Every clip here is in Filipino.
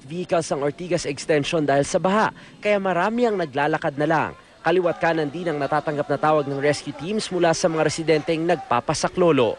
vehicles ang Ortigas Extension dahil sa baha, kaya marami ang naglalakad na lang. Kaliwat kanan din ang natatanggap na tawag ng rescue teams mula sa mga residenteng nagpapasaklolo.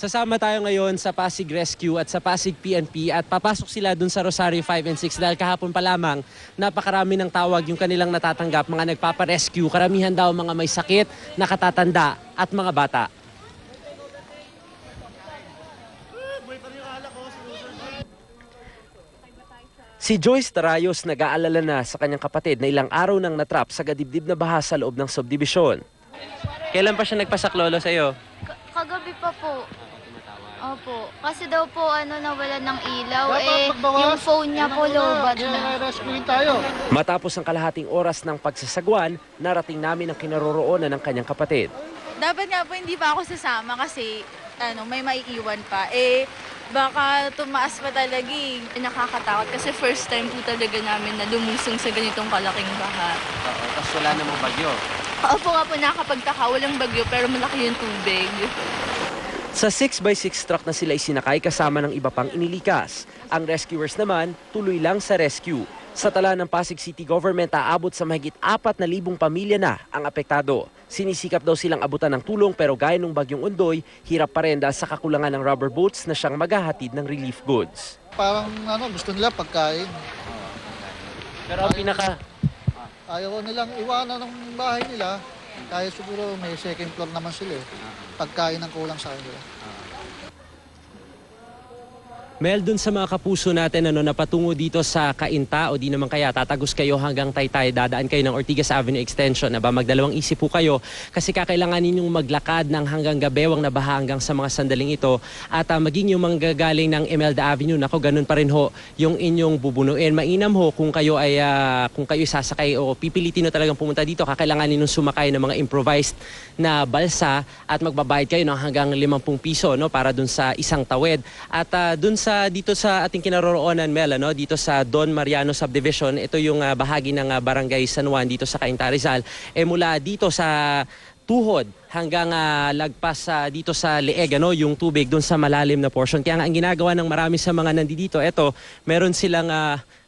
Sasama tayo ngayon sa Pasig Rescue at sa Pasig PNP at papasok sila dun sa Rosario 5 and 6 dahil kahapon pa lamang napakarami ng tawag yung kanilang natatanggap, mga nagpaparescue, karamihan daw mga may sakit, nakatatanda at mga bata. Si Joyce Tarayos nag-aalala na sa kanyang kapatid na ilang araw nang natrap sa gadibdib na baha sa loob ng subdivision. Kailan pa siya nagpasaklolo sa iyo? Kagabi pa po. Opo. Kasi daw po nawalan ng ilaw. Yung phone niya po lowbat na. Matapos ang kalahating oras ng pagsasagwan, narating namin ang kinaroroonan ng kanyang kapatid. Dapat nga po hindi pa ako sasama kasi may maiiwan pa. Baka tumaas pa talaga Nakakatakot kasi first time po talaga namin na lumusong sa ganitong kalaking baha. Oo, tapos wala namang bagyo. Opo nga po, nakakapagtaka, walang bagyo pero malaki yung tubig. Sa 6x6 truck na sila isinakay kasama ng iba pang inilikas. Ang rescuers naman tuloy lang sa rescue. Sa tala ng Pasig City Government, aabot sa mahigit 4,000 pamilya na ang apektado. Sinisikap daw silang abutan ng tulong pero gaya ng bagyong Undoy, hirap pa rin dahil sa kakulangan ng rubber boats na siyang maghahatid ng relief goods. Parang gusto nila pagkain. Pero ang ayaw nilang iwanan ng bahay nila. Kaya siguro may second floor naman sila Pagkain ang kulang sa kanila. Mel, dun sa mga kapuso natin na patungo dito sa Cainta o di naman kaya tatagos kayo hanggang Taytay, dadaan kayo ng Ortigas Avenue Extension. Magdalawang isip po kayo kasi kakailangan ninyong maglakad ng hanggang Gabewang na baha hanggang sa mga sandaling ito at maging yung manggagaling ng Imelda Avenue. Nako, ganun pa rin ho yung inyong bubunuin. Mainam ho kung kayo ay kung kayo sasakay o pipilitin na talagang pumunta dito, kakailangan ninyong sumakay ng mga improvised na balsa at magbabayad kayo ng hanggang 50 piso para dun sa isang tawid. At dun dito sa ating kinaroroonan, Mel, dito sa Don Mariano Subdivision, ito yung bahagi ng Barangay San Juan dito sa Cainta, Rizal. Mula dito sa tuhod hanggang lagpas dito sa leeg, yung tubig dun sa malalim na portion. Kaya nga ang ginagawa ng marami sa mga nandito, meron silang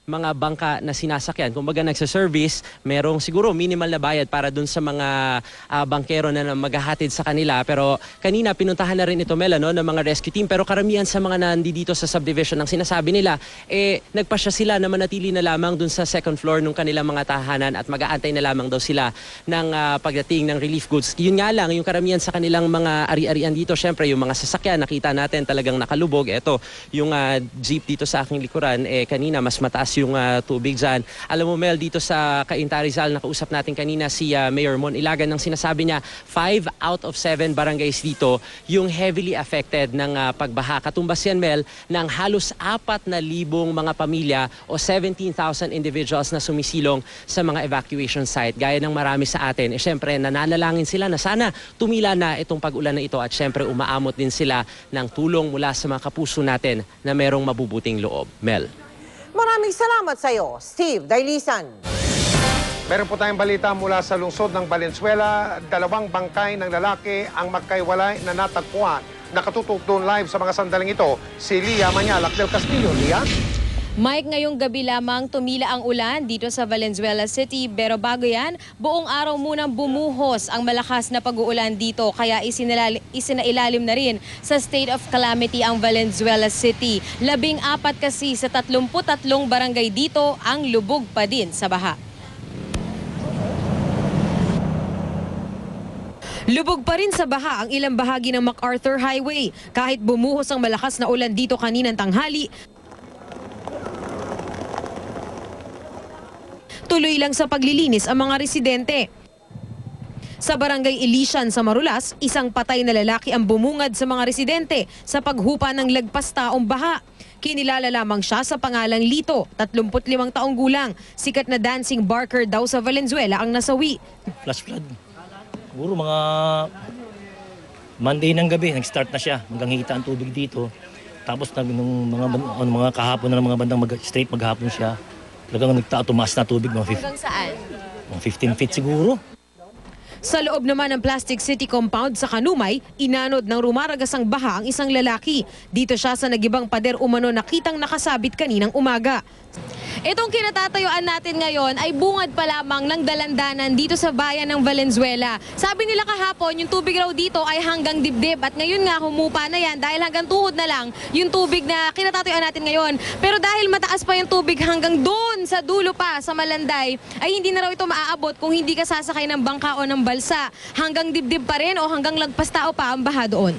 mga bangka na sinasakyan. Kung baga nagsa-service, merong siguro minimal na bayad para dun sa mga bangkero na maghahatid sa kanila. Pero kanina pinuntahan na rin ito, Mel, ng mga rescue team. Pero karamihan sa mga nandito sa subdivision, ang sinasabi nila, nagpasya sila na manatili na lamang dun sa second floor ng kanilang mga tahanan at mag-aantay na lamang daw sila ng pagdating ng relief goods. Yun nga lang, yung karamihan sa kanilang mga ari-arian dito, syempre yung mga sasakyan, nakita natin talagang nakalubog. Ito, yung jeep dito sa aking likuran, kanina mas mataas yung tubig dyan. Alam mo, Mel, dito sa Cainta, Rizal, nakausap natin kanina si Mayor Mon Ilagan, nang sinasabi niya 5 out of 7 barangays dito yung heavily affected ng pagbaha. Katumbas yan, Mel, ng halos 4,000 mga pamilya o 17,000 individuals na sumisilong sa mga evacuation site. Gaya ng marami sa atin, syempre nananalangin sila na sana tumila na itong pag-ulan na ito at syempre umaamot din sila ng tulong mula sa mga kapuso natin na merong mabubuting loob. Mel. Maraming salamat sa iyo, Steve Dailisan. Meron po tayong balita mula sa lungsod ng Valenzuela. 2 bangkay ng lalaki ang magkaiwalay na natagpuan. Nakatutok doon live sa mga sandaling ito, si Lia Manyalak del Castillo. Lia? Mike, ngayong gabi lamang tumila ang ulan dito sa Valenzuela City. Pero bago yan, buong araw munang bumuhos ang malakas na pag-uulan dito. Kaya isinailalim na rin sa state of calamity ang Valenzuela City. 14 kasi sa 33 barangay dito ang lubog pa din sa baha. Lubog pa rin sa baha ang ilang bahagi ng MacArthur Highway. Kahit bumuhos ang malakas na ulan dito kaninang tanghali, tuloy lang sa paglilinis ang mga residente. Sa barangay Elysian sa Marulas, isang patay na lalaki ang bumungad sa mga residente sa paghupa ng lagpas taong baha. Kinilala lamang siya sa pangalang Lito, 35 taong gulang. Sikat na dancing barker daw sa Valenzuela ang nasawi. Flash flood. Siguro mga Monday ng gabi, nag-start na siya. Hanggang hita ang tubig dito. Tapos nung mga kahapon na ng mga bandang straight maghapon siya. Talagang tumaas na tubig. Hanggang saan? Mga 15 feet siguro. Sa loob naman ng Plastic City compound sa Kanumay, inanod ng rumaragasang baha ang isang lalaki. Dito siya sa nagibang pader umano nakitang nakasabit kaninang umaga. Itong kinatatayuan natin ngayon ay bungad pa lamang ng dalandanan dito sa bayan ng Valenzuela. Sabi nila kahapon, yung tubig raw dito ay hanggang dibdib at ngayon nga humupa na yan dahil hanggang tuhod na lang yung tubig na kinatatayuan natin ngayon. Pero dahil mataas pa yung tubig hanggang doon sa dulo pa sa Malanday, ay hindi na raw ito maaabot kung hindi ka sasakay ng bangka o ng balsa. Hanggang dibdib pa rin o hanggang lagpas tao pa ang baha doon.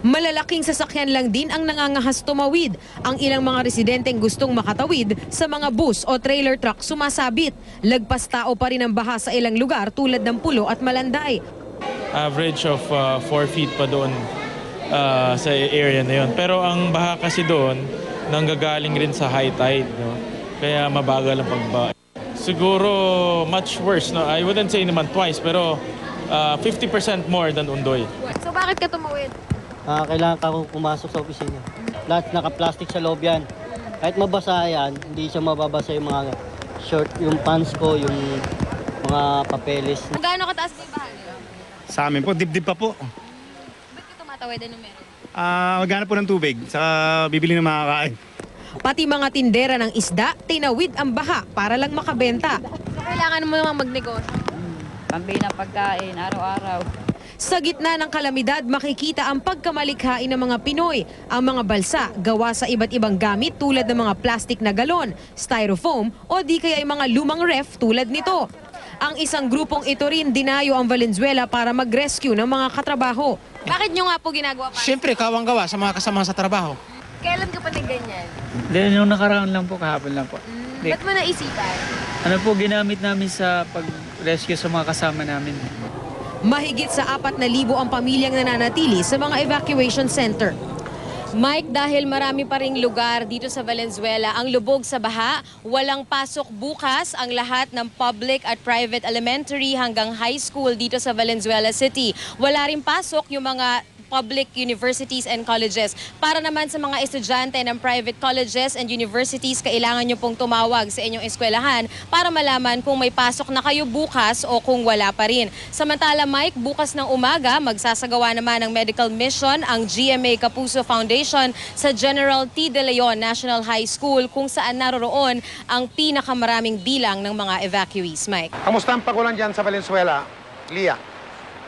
Malalaking sasakyan lang din ang nangangahas tumawid. Ang ilang mga residenteng gustong makatawid sa mga bus o trailer truck sumasabit. Lagpas tao pa rin ang baha sa ilang lugar tulad ng Pulo at Malanday. Average of 4 feet pa doon sa area na yun. Pero ang baha kasi doon nanggagaling rin sa high tide. No? Kaya mabagal ang pagbaha. Siguro much worse. No? I wouldn't say naman twice pero 50% more than Undoy. So bakit ka tumawid? Kailangan ka pumasok sa opisina. Lahat naka-plastic sa loob yan. Kahit mabasa yan, hindi siya mababasa yung mga short, yung pants ko, yung mga papeles. Gaano kataas yung baha nila? Sa amin po, dibdib pa po. Ba't ka tumatawid? Ano meron? Maghanap po ng tubig, saka bibili ng makakain. Pati mga tindera ng isda, tinawid ang baha para lang makabenta. So kailangan mo naman magnegosyo. Pambili ng pagkain, araw-araw. Sa gitna ng kalamidad, makikita ang pagkamalikhain ng mga Pinoy. Ang mga balsa gawa sa iba't ibang gamit tulad ng mga plastic na galon, styrofoam o di kaya ay mga lumang ref tulad nito. Ang isang grupong ito rin dinayo ang Valenzuela para mag-rescue ng mga katrabaho. Bakit nyo nga po ginagawa para? Siyempre, kawang-gawa sa mga kasama sa trabaho. Kailan ka pa nagganyan? Nung nakaraan lang po, kahapon lang po. Ba't mo naisipan? Ano po ginamit namin sa pag-rescue sa mga kasama namin? Mahigit sa 4,000 ang pamilyang nananatili sa mga evacuation center. Mike, dahil marami pa ring lugar dito sa Valenzuela ang lubog sa baha, walang pasok bukas ang lahat ng public at private elementary hanggang high school dito sa Valenzuela City. Wala rin pasok yung mga public universities and colleges. Para naman sa mga estudyante ng private colleges and universities, kailangan nyo pong tumawag sa inyong eskwelahan para malaman kung may pasok na kayo bukas o kung wala pa rin. Samantala, Mike, bukas ng umaga, magsasagawa naman ng medical mission ang GMA Kapuso Foundation sa General T. De Leon National High School kung saan naroroon ang pinakamaraming bilang ng mga evacuees. Mike. Kamusta ang pagulan dyan sa Valenzuela? Lia?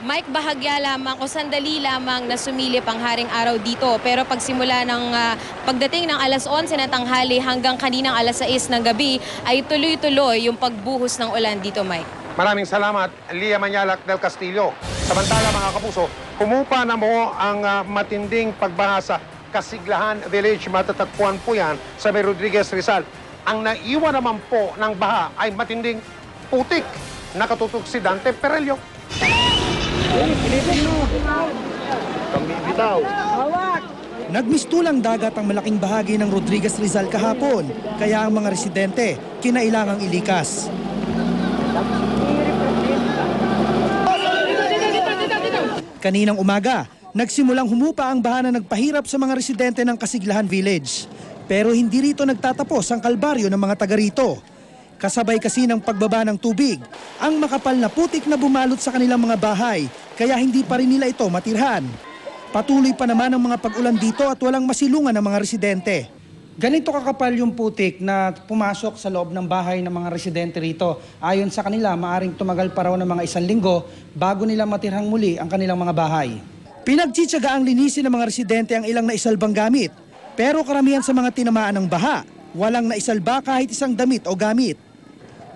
Mike, bahagya lamang o sandali lamang na sumilip ang haring araw dito. Pero pagsimula ng pagdating ng alas 11 na tanghali hanggang kaninang alas 6 ng gabi ay tuloy-tuloy yung pagbuhos ng ulan dito, Mike. Maraming salamat, Lia Manialac del Castillo. Samantala mga kapuso, humupa na mo ang matinding pagbaha sa Kasiglahan Village. Matatagpuan po yan sa May Rodriguez, Rizal. Ang naiwan naman po ng baha ay matinding putik. Nakatutok si Dante Perelio. Nagmistulang dagat ang malaking bahagi ng Rodriguez Rizal kahapon, kaya ang mga residente kinailangang ilikas. Kaninang umaga, nagsimulang humupa ang baha na nagpahirap sa mga residente ng Kasiglahan Village. Pero hindi rito nagtatapos ang kalbaryo ng mga taga rito. Kasabay kasi ng pagbaba ng tubig, ang makapal na putik na bumalot sa kanilang mga bahay, kaya hindi pa rin nila ito matirhan. Patuloy pa naman ang mga pag-ulan dito at walang masilungan ng mga residente. Ganito kakapal yung putik na pumasok sa loob ng bahay ng mga residente rito. Ayon sa kanila, maaring tumagal pa raw ng mga 1 linggo bago nila matirhang muli ang kanilang mga bahay. Pinagtsitsaga ang linisin ng mga residente ang ilang naisalbang gamit. Pero karamihan sa mga tinamaan ng baha, walang naisalba kahit isang damit o gamit.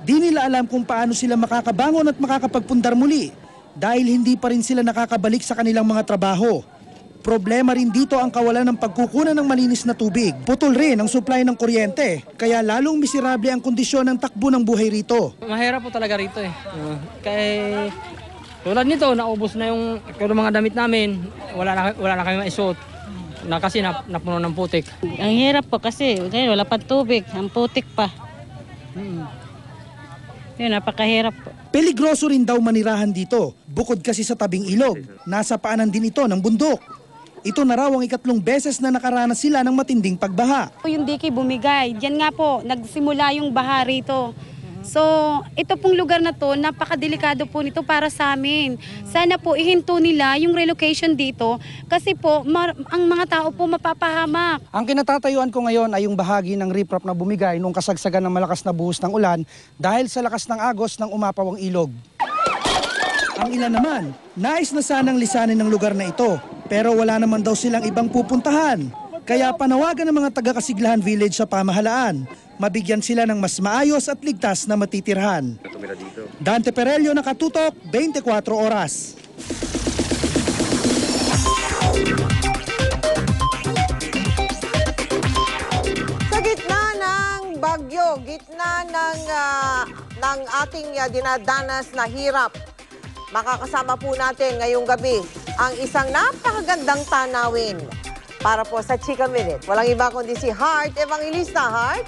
Di nila alam kung paano sila makakabangon at makakapagpundar muli dahil hindi pa rin sila nakakabalik sa kanilang mga trabaho. Problema rin dito ang kawalan ng pagkukunan ng malinis na tubig. Putol rin ang supply ng kuryente, kaya lalong miserable ang kondisyon ng takbo ng buhay rito. Mahirap po talaga rito eh. Kaya tulad nito, naubos na yung mga damit namin, wala na kami maisuot. Kasi napuno ng putik. Ang hirap po kasi wala pa tubig, ang putik pa. Yun, napakahirap po. Peligroso rin daw manirahan dito, bukod kasi sa tabing ilog. Nasa paanan din ito ng bundok. Ito na raw ang 3 beses na nakaranas sila ng matinding pagbaha. Yung diki bumigay, diyan nga po, nagsimula yung baha rito. So, ito pong lugar na to, napakadelikado po nito para sa amin. Sana po ihinto nila yung relocation dito kasi po ang mga tao po mapapahamak. Ang kinatatayuan ko ngayon ay yung bahagi ng riprap na bumigay nung kasagsagan ng malakas na buhos ng ulan dahil sa lakas ng agos ng umapawang ilog. Ang ilan naman, nais na sanang lisanin ng lugar na ito pero wala naman daw silang ibang pupuntahan. Kaya panawagan ng mga taga-Kasiglahan Village sa pamahalaan, mabigyan sila ng mas maayos at ligtas na matitirhan. Dante Perello, Nakatutok, 24 Oras. Sa gitna ng bagyo, gitna ng ating dinadanas na hirap, makakasama po natin ngayong gabi ang isang napakagandang tanawin. Para po sa Chika Minute, walang iba kundi si Heart Evangelista. Heart?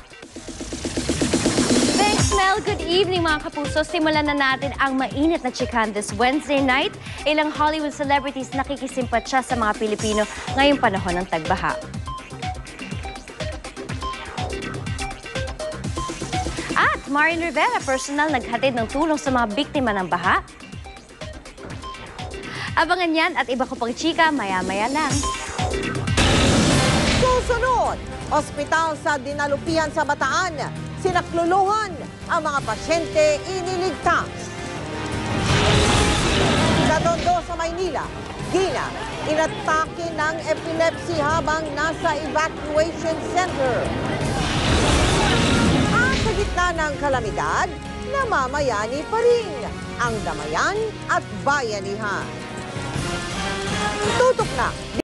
Thanks, Mel. Good evening, mga kapuso. Simulan na natin ang mainit na chikan this Wednesday night. Ilang Hollywood celebrities nakikisimpatya sa mga Pilipino ngayong panahon ng tagbaha. At Marian Rivera, personal naghatid ng tulong sa mga biktima ng baha. Abangan yan at iba ko pang chika maya-maya lang. Susunod, ospital sa Dinalupihan sa Bataan, sinakluluhan ang mga pasyente iniligtas. Sa Tondo sa Maynila, Gina, inatake ng epilepsy habang nasa evacuation center. At sa gitna ng kalamidad, namamayani pa rin ang damayan at bayanihan. Tutok na!